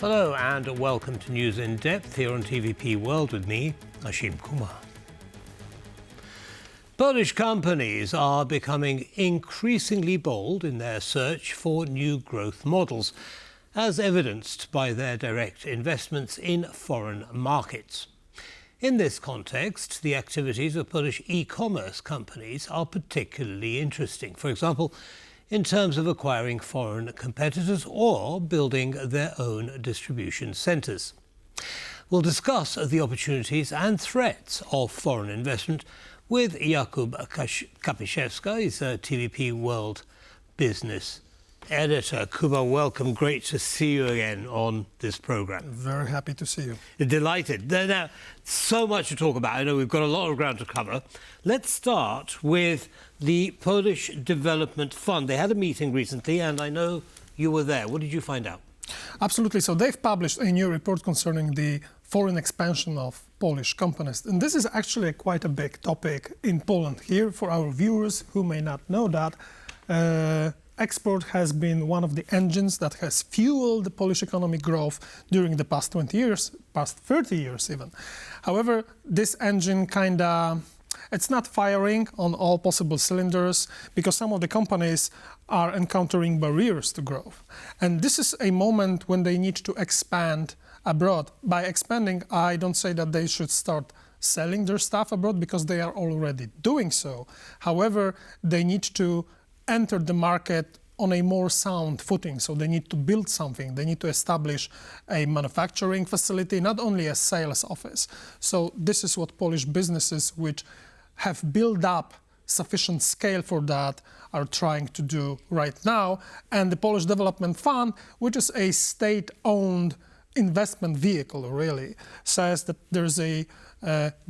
Hello and welcome to News in Depth here on TVP World with me, Ashim Kumar. Polish companies are becoming increasingly bold in their search for new growth models, as evidenced by their direct investments in foreign markets. In this context, the activities of Polish e-commerce companies are particularly interesting. For example, in terms of acquiring foreign competitors or building their own distribution centres. We'll discuss the opportunities and threats of foreign investment with Jakub Kapiszewski. He's a TVP World Business Editor. Kuba, welcome. Great to see you again on this programme. Very happy to see you. Delighted. Now, so much to talk about. I know we've got a lot of ground to cover. Let's start with the Polish Development Fund. They had a meeting recently, and I know you were there. What did you find out? Absolutely. So they've published a new report concerning the foreign expansion of Polish companies. And this is actually quite a big topic in Poland here. For our viewers who may not know that, export has been one of the engines that has fueled the Polish economic growth during the past 20 years, past 30 years even. However, this engine it's not firing on all possible cylinders because some of the companies are encountering barriers to growth. And this is a moment when they need to expand abroad. By expanding, I don't say that they should start selling their stuff abroad because they are already doing so. However, they need to enter the market on a more sound footing. So they need to build something. They need to establish a manufacturing facility, not only a sales office. So this is what Polish businesses which have built up sufficient scale for that are trying to do right now. And the Polish Development Fund, which is a state-owned investment vehicle, really, says that there's a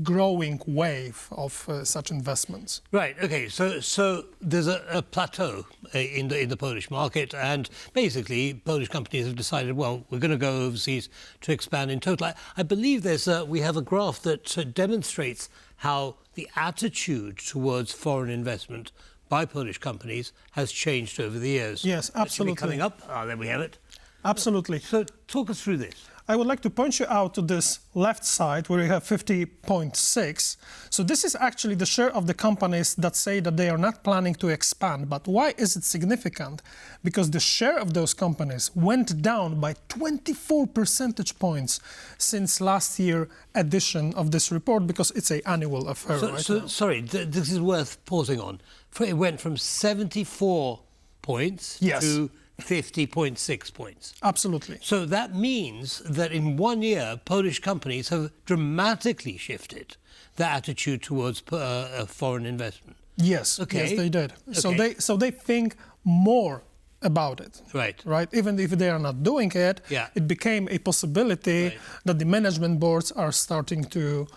growing wave of such investments. Right. Okay. So there's a plateau in the Polish market, and basically Polish companies have decided, well, we're going to go overseas to expand in total. I believe we have a graph that demonstrates how the attitude towards foreign investment by Polish companies has changed over the years. Yes, absolutely. Coming up. There we have it. Absolutely. So talk us through this. I would like to point you out to this left side where you have 50.6. So this is actually the share of the companies that say that they are not planning to expand. But why is it significant? Because the share of those companies went down by 24 percentage points since last year edition of this report, because it's an annual affair. Sorry, this is worth pausing on. It went from 74 points to 50.6 points. Absolutely. So that means that in 1 year, Polish companies have dramatically shifted their attitude towards foreign investment. Yes, okay. Yes, they did. Okay. So they think more about it. Right. Even if they are not doing it, it became a possibility that the management boards are starting to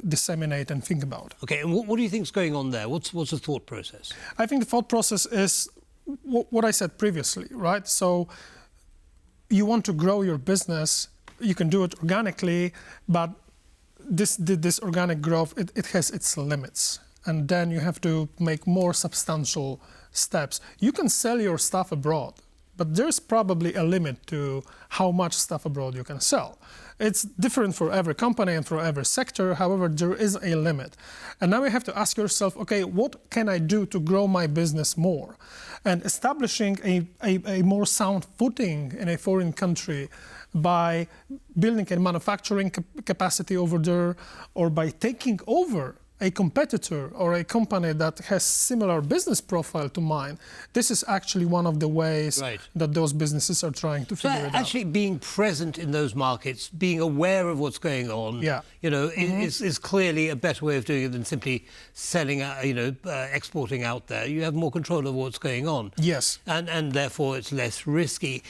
disseminate and think about. Okay, and what do you think is going on there? What's the thought process? I think the thought process is what I said previously, right? So you want to grow your business, you can do it organically, but this organic growth, it has its limits. And then you have to make more substantial steps. You can sell your stuff abroad, but there's probably a limit to how much stuff abroad you can sell. It's different for every company and for every sector. However, there is a limit. And now you have to ask yourself, okay, what can I do to grow my business more? And establishing a more sound footing in a foreign country by building a manufacturing capacity over there, or by taking over a competitor or a company that has similar business profile to mine, this is actually one of the ways that those businesses are trying to figure it out. Actually being present in those markets, being aware of what's going on, is clearly a better way of doing it than simply selling, exporting out there. You have more control of what's going on. Yes. And therefore it's less risky.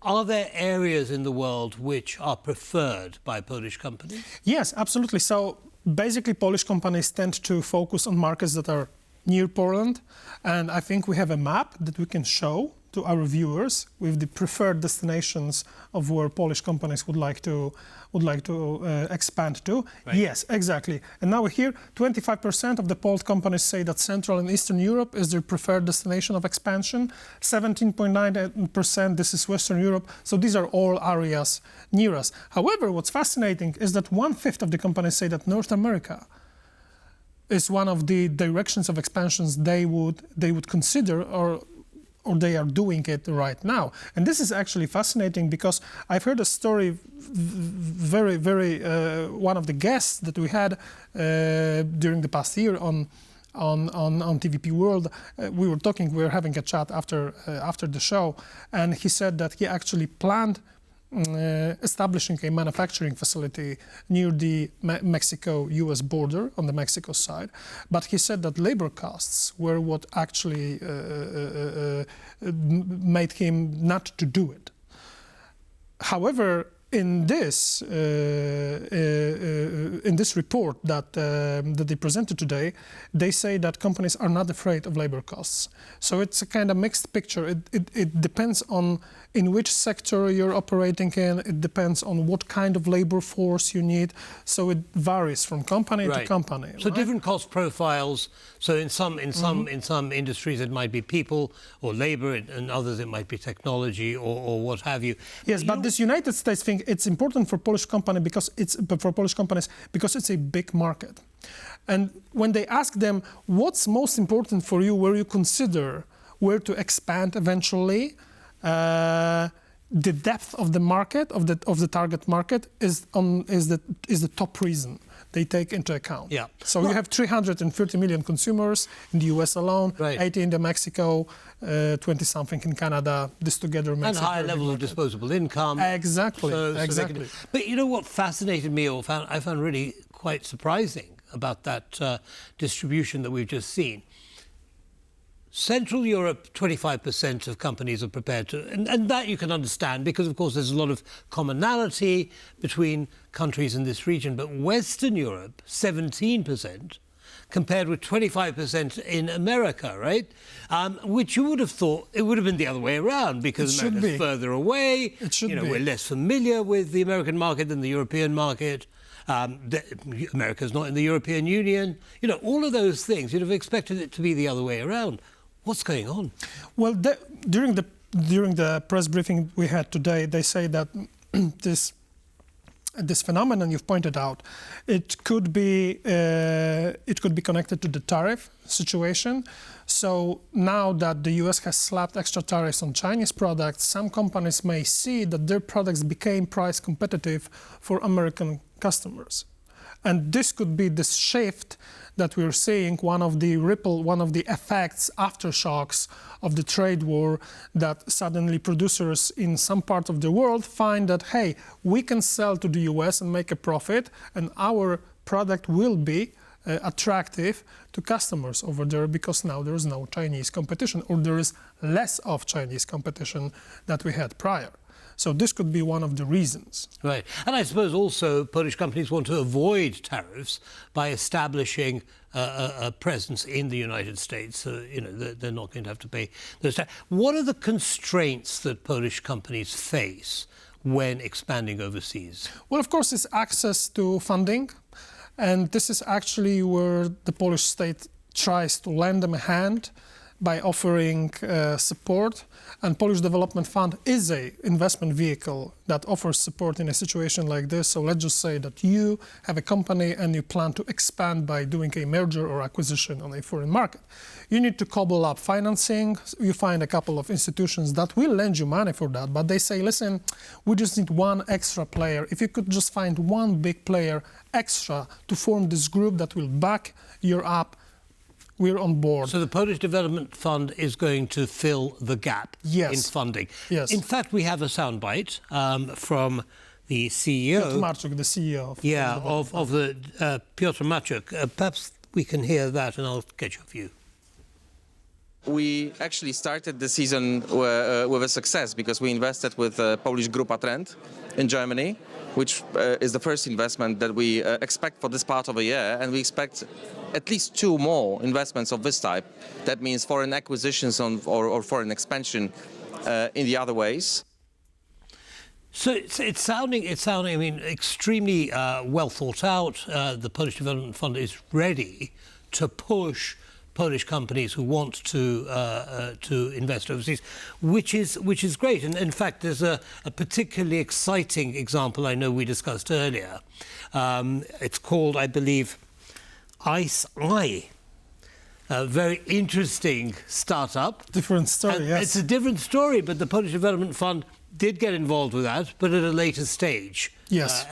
Are there areas in the world which are preferred by Polish companies? Yes, absolutely. So basically, Polish companies tend to focus on markets that are near Poland, and I think we have a map that we can show to our viewers with the preferred destinations of where Polish companies would like to expand to. Right. Yes, exactly. And now here, 25% of the polled companies say that Central and Eastern Europe is their preferred destination of expansion. 17.9% this is Western Europe. So these are all areas near us. However, what's fascinating is that 1/5 of the companies say that North America is one of the directions of expansions they would consider, or they are doing it right now. And this is actually fascinating because I've heard a story, very one of the guests that we had during the past year on TVP World. We were having a chat after the show, and he said that he actually planned establishing a manufacturing facility near the Mexico-US border on the Mexico side. But he said that labor costs were what actually made him not to do it. However, in this report that they presented today, they say that companies are not afraid of labor costs. So it's a kind of mixed picture. It depends on in which sector you're operating in. It depends on what kind of labor force you need. So it varies from company to company. So different cost profiles. So in some industries it might be people or labor, and others it might be technology or what have you. Yes, but this United States thing, it's important for Polish companies because it's a big market. And when they ask them what's most important for you, where you consider where to expand eventually, the depth of the market, of the target market, is the top reason they take into account. Yeah. So you have 330 million consumers in the US alone, 80 in the Mexico, 20-something in Canada. This together makes and higher levels of disposable income. Exactly. Exactly. But you know what fascinated me, or I found really quite surprising about that distribution that we've just seen. Central Europe, 25% of companies are prepared to, and that you can understand because, of course, there's a lot of commonality between countries in this region. But Western Europe, 17%, compared with 25% in America, right? Which you would have thought it would have been the other way around because America's further away. It should be. We're less familiar with the American market than the European market. America's not in the European Union. You know, all of those things, you'd have expected it to be the other way around. What's going on? Well, during the press briefing we had today, they say that this phenomenon you've pointed out, it could be connected to the tariff situation. So now that the US has slapped extra tariffs on Chinese products, some companies may see that their products became price competitive for American customers. And this could be this shift that we're seeing, one of the effects, aftershocks of the trade war, that suddenly producers in some part of the world find that, hey, we can sell to the US and make a profit, and our product will be attractive to customers over there because now there is no Chinese competition, or there is less of Chinese competition that we had prior. So this could be one of the reasons. Right. And I suppose also Polish companies want to avoid tariffs by establishing a presence in the United States. So, they're not going to have to pay those taxes. What are the constraints that Polish companies face when expanding overseas? Well, of course, it's access to funding. And this is actually where the Polish state tries to lend them a hand by offering support. And Polish Development Fund is an investment vehicle that offers support in a situation like this. So let's just say that you have a company and you plan to expand by doing a merger or acquisition on a foreign market. You need to cobble up financing. You find a couple of institutions that will lend you money for that, but they say, listen, we just need one extra player. If you could just find one big player extra to form this group that will back you up, we're on board. So the Polish Development Fund is going to fill the gap in funding. Yes. In fact, we have a soundbite from the CEO. Piotr Marczuk, the CEO. Of the Piotr Marczuk. Perhaps we can hear that and I'll get your view. We actually started the season with a success because we invested with Polish Grupa Trend in Germany, which is the first investment that we expect for this part of the year, and we expect at least 2 more investments of this type. That means foreign acquisitions or foreign expansion in the other ways. So it's sounding. I mean, extremely well thought out. The Polish Development Fund is ready to push Polish companies who want to invest overseas, which is great. And in fact, there's a particularly exciting example I know we discussed earlier. It's called, I believe, ICE. A very interesting startup. Different story, yes. It's a different story, but the Polish Development Fund did get involved with that, but at a later stage. Yes.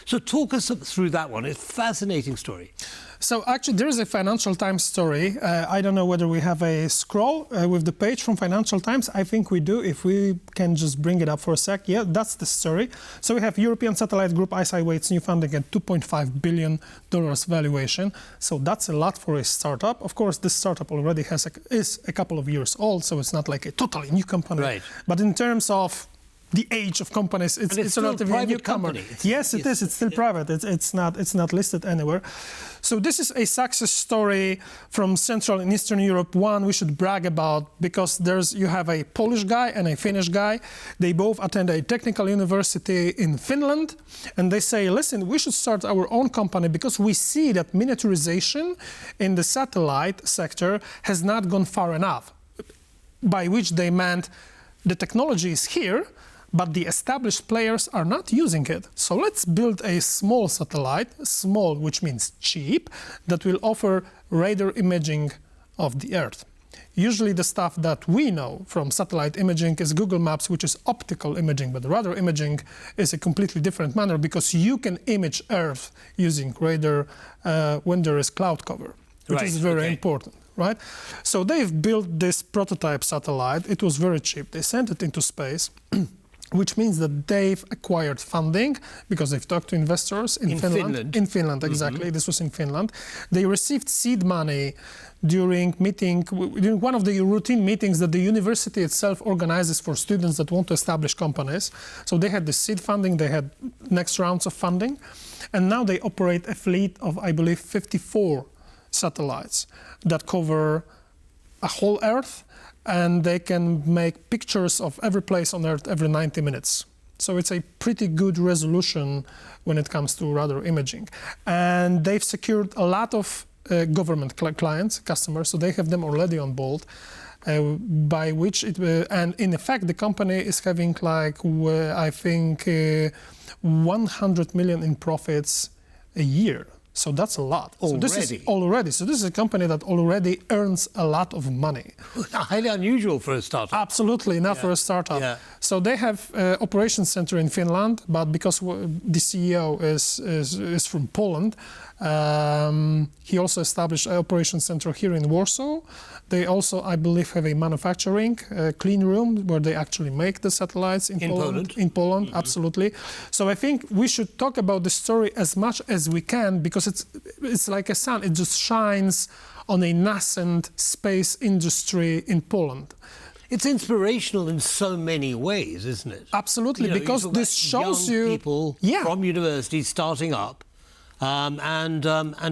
So talk us through that one. It's a fascinating story. So actually, there is a Financial Times story. I don't know whether we have a scroll with the page from Financial Times. I think we do. If we can just bring it up for a sec. Yeah, that's the story. So we have European satellite group ICE waits new funding at $2.5 billion valuation. So that's a lot for a startup. Of course, this startup already is a couple of years old, so it's not like a totally new company. Right. But in terms of the age of companies, it's a relatively private newcomer. company. Yes, it is. It's still private. It's not listed anywhere. So this is a success story from Central and Eastern Europe. One we should brag about because you have a Polish guy and a Finnish guy. They both attend a technical university in Finland, and they say, listen, we should start our own company because we see that miniaturization in the satellite sector has not gone far enough. By which they meant the technology is here, but the established players are not using it. So let's build a small satellite, small which means cheap, that will offer radar imaging of the Earth. Usually the stuff that we know from satellite imaging is Google Maps, which is optical imaging, but radar imaging is a completely different manner because you can image Earth using radar when there is cloud cover, which is very important. Right? So they've built this prototype satellite. It was very cheap. They sent it into space, which means that they've acquired funding because they've talked to investors in Finland. In Finland, exactly. Mm-hmm. This was in Finland. They received seed money during one of the routine meetings that the university itself organizes for students that want to establish companies. So they had the seed funding, they had next rounds of funding, and now they operate a fleet of, I believe, 54 satellites that cover a whole Earth, and they can make pictures of every place on Earth every 90 minutes. So it's a pretty good resolution when it comes to radar imaging. And they've secured a lot of government customers, so they have them already on board, by which and in effect, the company is having I think 100 million in profits a year. So that's a lot. Already? So this is a company that already earns a lot of money. Highly unusual for a startup. Absolutely, not for a startup. Yeah. So they have operations center in Finland, but because the CEO is from Poland, he also established an operations center here in Warsaw. They also, I believe, have a manufacturing clean room where they actually make the satellites in Poland. In Poland, mm-hmm. Absolutely. So I think we should talk about the story as much as we can because it's like a sun. It just shines on a nascent space industry in Poland. It's inspirational in so many ways, isn't it? Absolutely, because this shows you people from universities starting up and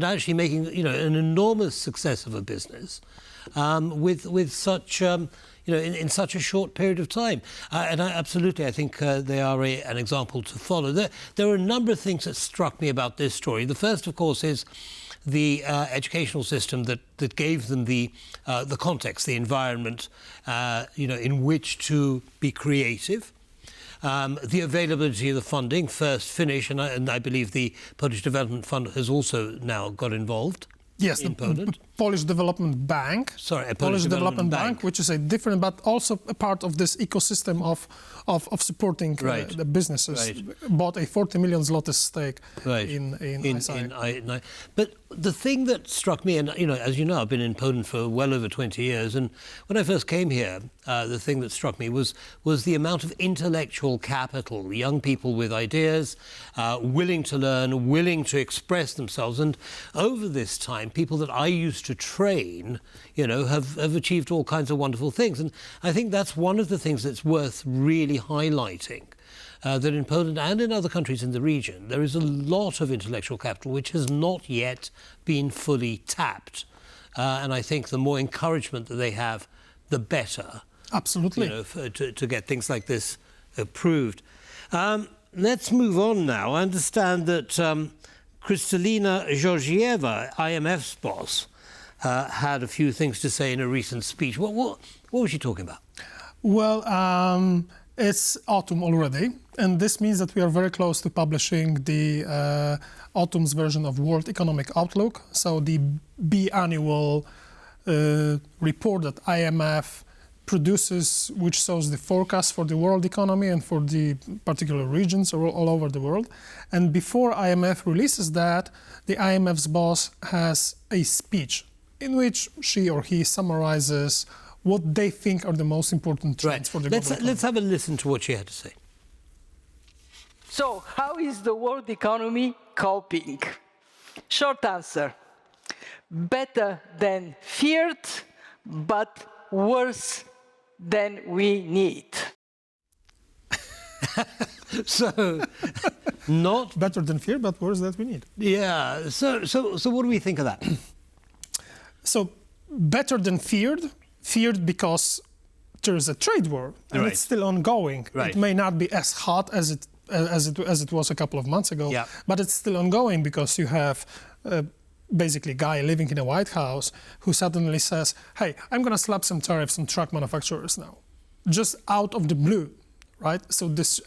actually making an enormous success of a business with such in such a short period of time. And I think they are an example to follow. There are a number of things that struck me about this story. The first, of course, is the educational system that gave them the context, the environment, in which to be creative. The availability of the funding, first Finnish, and I believe the Polish Development Fund has also now got involved. Yes, in Poland. Polish Development Bank. Sorry, Polish Development Bank, which is a different, but also a part of this ecosystem of supporting the businesses. Right. Bought a 40 million zloty stake in ICE. But the thing that struck me, and as you know, I've been in Poland for well over 20 years, and when I first came here, the thing that struck me was the amount of intellectual capital, young people with ideas, willing to learn, willing to express themselves, and over this time, people that I used to train, have achieved all kinds of wonderful things. And I think that's one of the things that's worth really highlighting, that in Poland and in other countries in the region, there is a lot of intellectual capital which has not yet been fully tapped. And I think the more encouragement that they have, the better. Absolutely. To get things like this approved. Let's move on now. I understand that Kristalina Georgieva, IMF's boss, had a few things to say in a recent speech. What was she talking about? Well, it's autumn already, and this means that we are very close to publishing the autumn's version of World Economic Outlook, so the biannual report that IMF produces, which shows the forecast for the world economy and for the particular regions all over the world. And before IMF releases that, the IMF's boss has a speech in which she or he summarizes what they think are the most important trends for the global economy. Let's have a listen to what she had to say. So, how is the world economy coping? Short answer: better than feared, but worse than we need. So, not better than feared, but worse than we need. Yeah. So what do we think of that? So, better than feared. Feared because there is a trade war and it's still ongoing. It may not be as hot as it was a couple of months ago, but it's still ongoing because you have basically a guy living in a White House who suddenly says, "Hey, I'm going to slap some tariffs on truck manufacturers now," just out of the blue, right? So this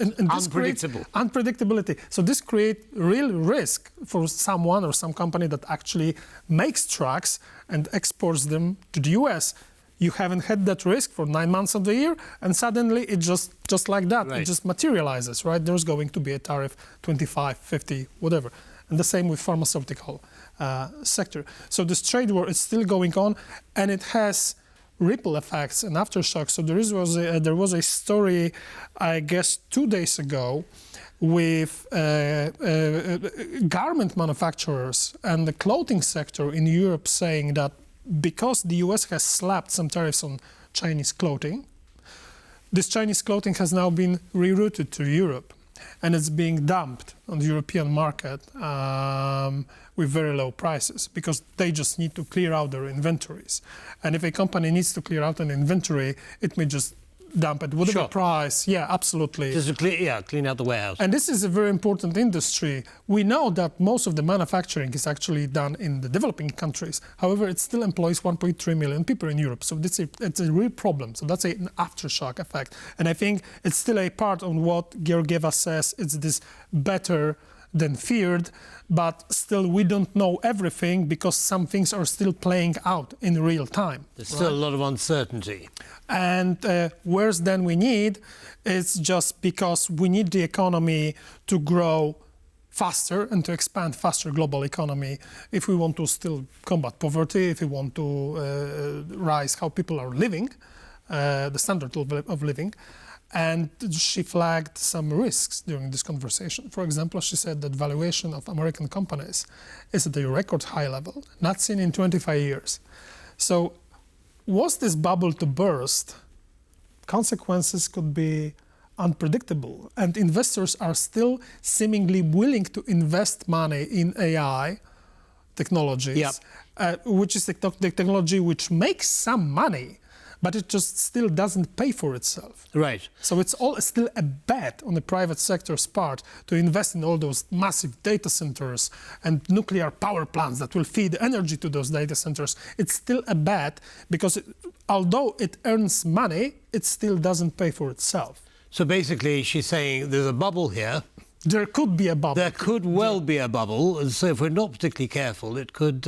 unpredictability. So this creates real risk for someone or some company that actually makes trucks and exports them to the US. You haven't had that risk for 9 months of the year, and suddenly it just like that, it just materializes, right? There's going to be a tariff, 25, 50, whatever. And the same with pharmaceutical sector. So this trade war is still going on, and it has ripple effects and aftershocks. So there was a story, I guess, 2 days ago with garment manufacturers and the clothing sector in Europe saying that because the US has slapped some tariffs on Chinese clothing, this Chinese clothing has now been rerouted to Europe, and it's being dumped on the European market with very low prices because they just need to clear out their inventories. And if a company needs to clear out an inventory, it may just dump at whatever price. Yeah, absolutely. Just to clean out the warehouse. And this is a very important industry. We know that most of the manufacturing is actually done in the developing countries. However, it still employs 1.3 million people in Europe. So it's a real problem. So that's an aftershock effect. And I think it's still a part of what Georgieva says. It's this better than feared, but still we don't know everything because some things are still playing out in real time. There's still a lot of uncertainty. And worse than we need is just because we need the economy to grow faster and to expand faster global economy if we want to still combat poverty, if we want to rise how people are living, the standard of living. And she flagged some risks during this conversation. For example, she said that valuation of American companies is at a record high level, not seen in 25 years. So was this bubble to burst, consequences could be unpredictable, and investors are still seemingly willing to invest money in AI technologies, which is the technology which makes some money, but it just still doesn't pay for itself. Right. So it's all still a bet on the private sector's part to invest in all those massive data centers and nuclear power plants that will feed energy to those data centers. It's still a bet because although it earns money, it still doesn't pay for itself. So basically she's saying there's a bubble here. There could be a bubble. There could well be a bubble. And so if we're not particularly careful, it could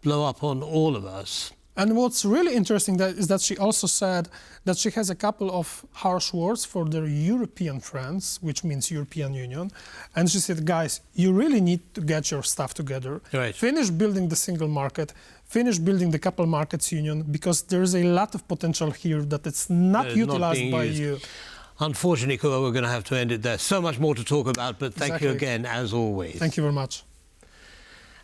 blow up on all of us. And what's really interesting is that she also said that she has a couple of harsh words for their European friends, which means European Union. And she said, guys, you really need to get your stuff together. Right. Finish building the single market, finish building the capital markets union, because there's a lot of potential here that it's not utilized by you. Unfortunately, Kuba, we're going to have to end it there. So much more to talk about, but thank you again, as always. Thank you very much.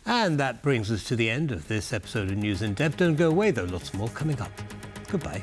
And that brings us to the end of this episode of News in Depth. Don't go away, though. Lots more coming up. Goodbye.